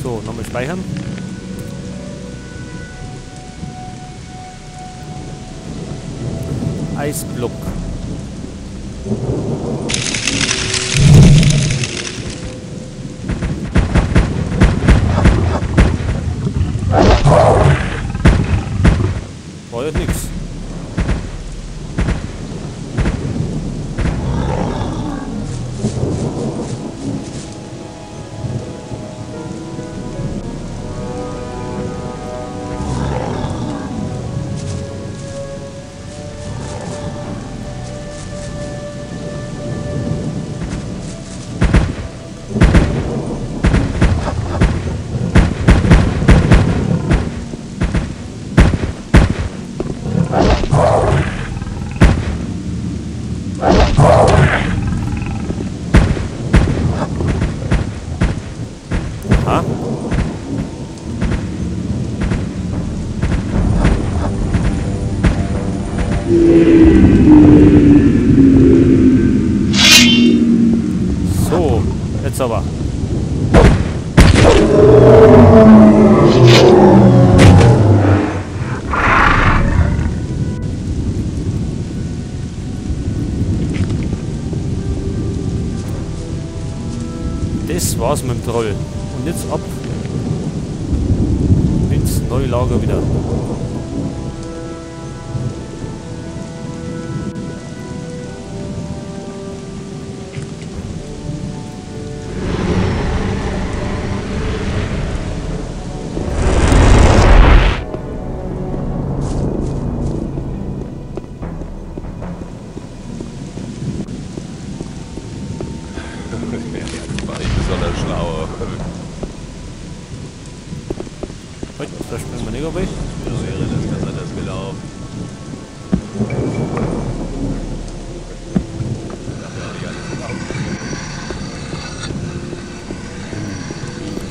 So, nochmal speichern. Eisblock. War jetzt nix. Aha. So, jetzt aber. Das war's mit dem Troll. Und jetzt ab ins neue Lager wieder. War ich besonders schlau. Heute, da springen wir nicht auf euch. So wäre das ganz anders gelaufen. Dafür habe ich alles gebraucht.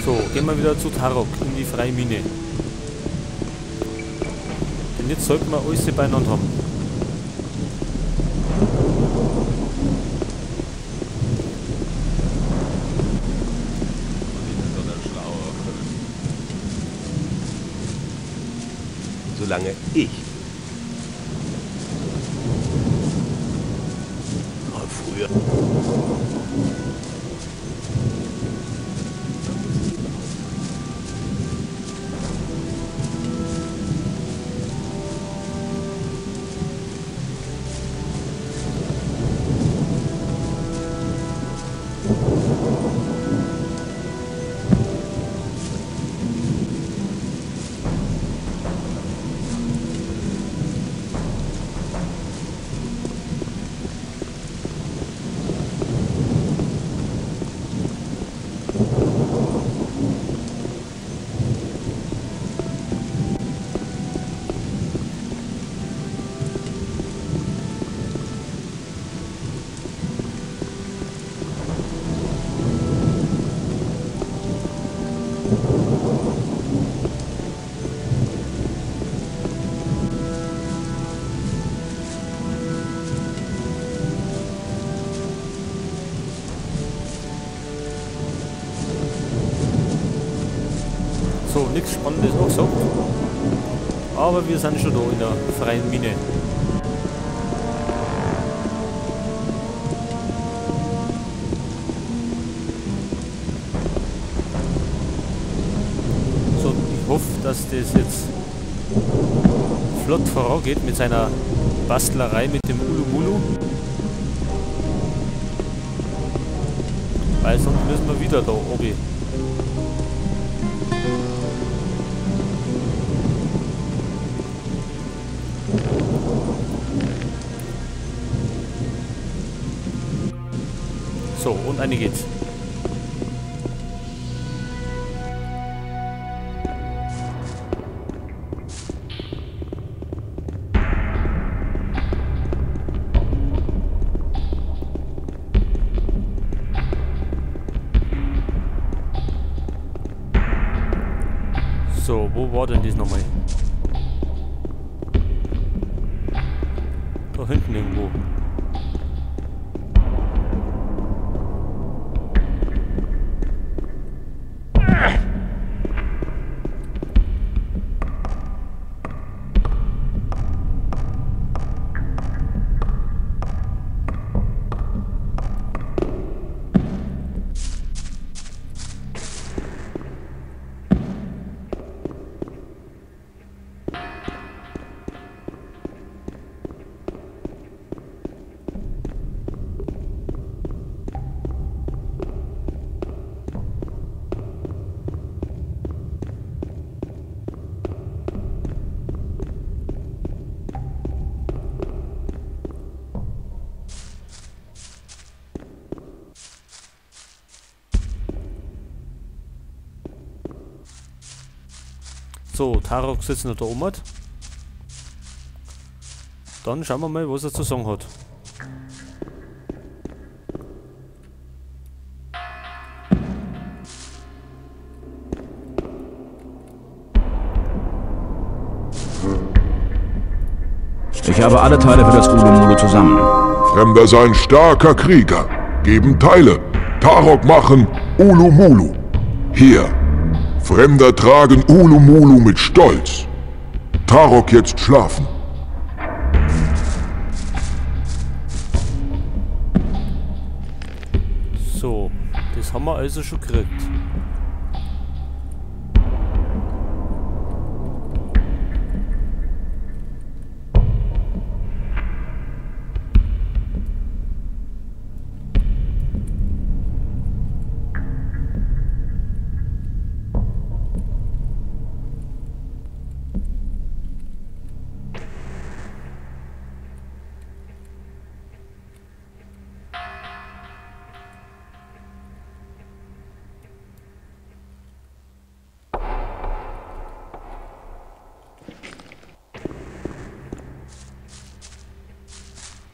So, gehen wir wieder zu Tarok in die freie Mine. Denn jetzt sollten wir alles beieinander haben. Solange ich früher So, nichts Spannendes noch gesagt. Aber wir sind schon da in der freien Mine. So, ich hoffe, dass das jetzt flott vorangeht mit seiner Bastlerei mit dem Ulumulu. Weil sonst müssen wir wieder da oben. So, und eine geht's. So, wo war denn das nochmal? Da hinten irgendwo. So, Tarok sitzt noch da oben. Dann schauen wir mal, was er zu sagen hat. Ich habe alle Teile für das Ulu-Mulu zusammen. Fremder sein starker Krieger. Geben Teile. Tarok machen Ulu-Mulu. Hier. Fremder tragen Ulu-Mulu mit Stolz. Tarok jetzt schlafen. So, das haben wir also schon gekriegt.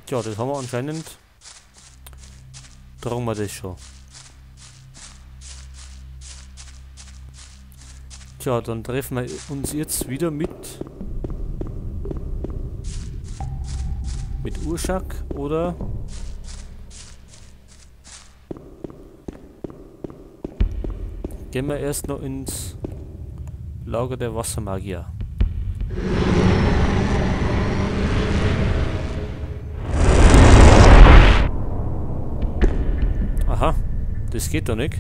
Tja, das haben wir anscheinend. Tragen wir das schon. Tja, dann treffen wir uns jetzt wieder mit Urschak oder gehen wir erst noch ins Lager der Wassermagier. Aha, das geht doch nicht.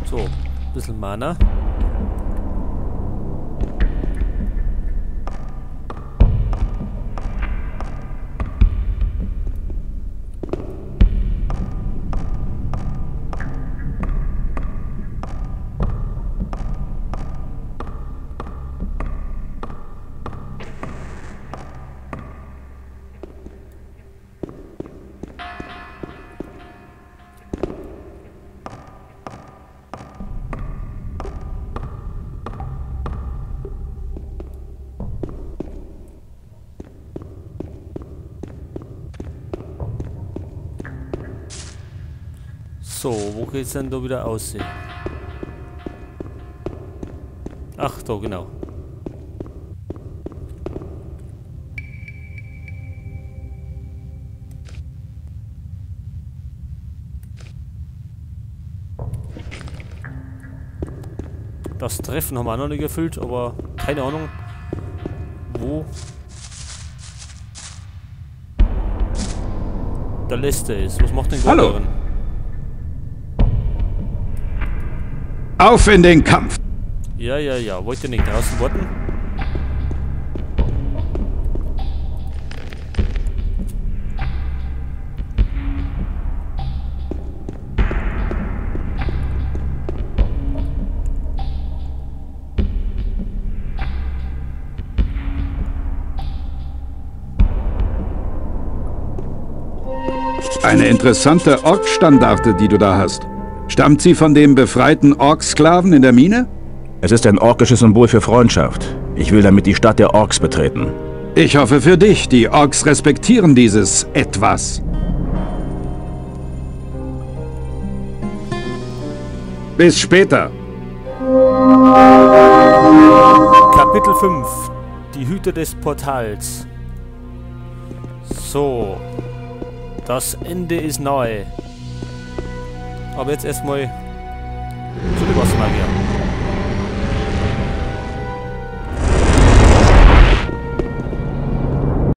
So, ein bisschen Mana. So, wo geht's denn da wieder aussehen? Ach, da genau. Das Treffen haben wir auch noch nicht erfüllt, aber keine Ahnung, wo der Letzte ist. Was macht denn Hallo. Gordon? Auf in den Kampf! Ja, ja, ja. Wollt ihr nicht draußen warten? Eine interessante Ork-Standarte, die du da hast. Stammt sie von dem befreiten Ork-Sklaven in der Mine? Es ist ein orkisches Symbol für Freundschaft. Ich will damit die Stadt der Orks betreten. Ich hoffe für dich, die Orks respektieren dieses Etwas. Bis später. Kapitel 5. Die Hüter des Portals. So. Das Ende ist nahe. Aber jetzt erstmal zu den Wassermagier.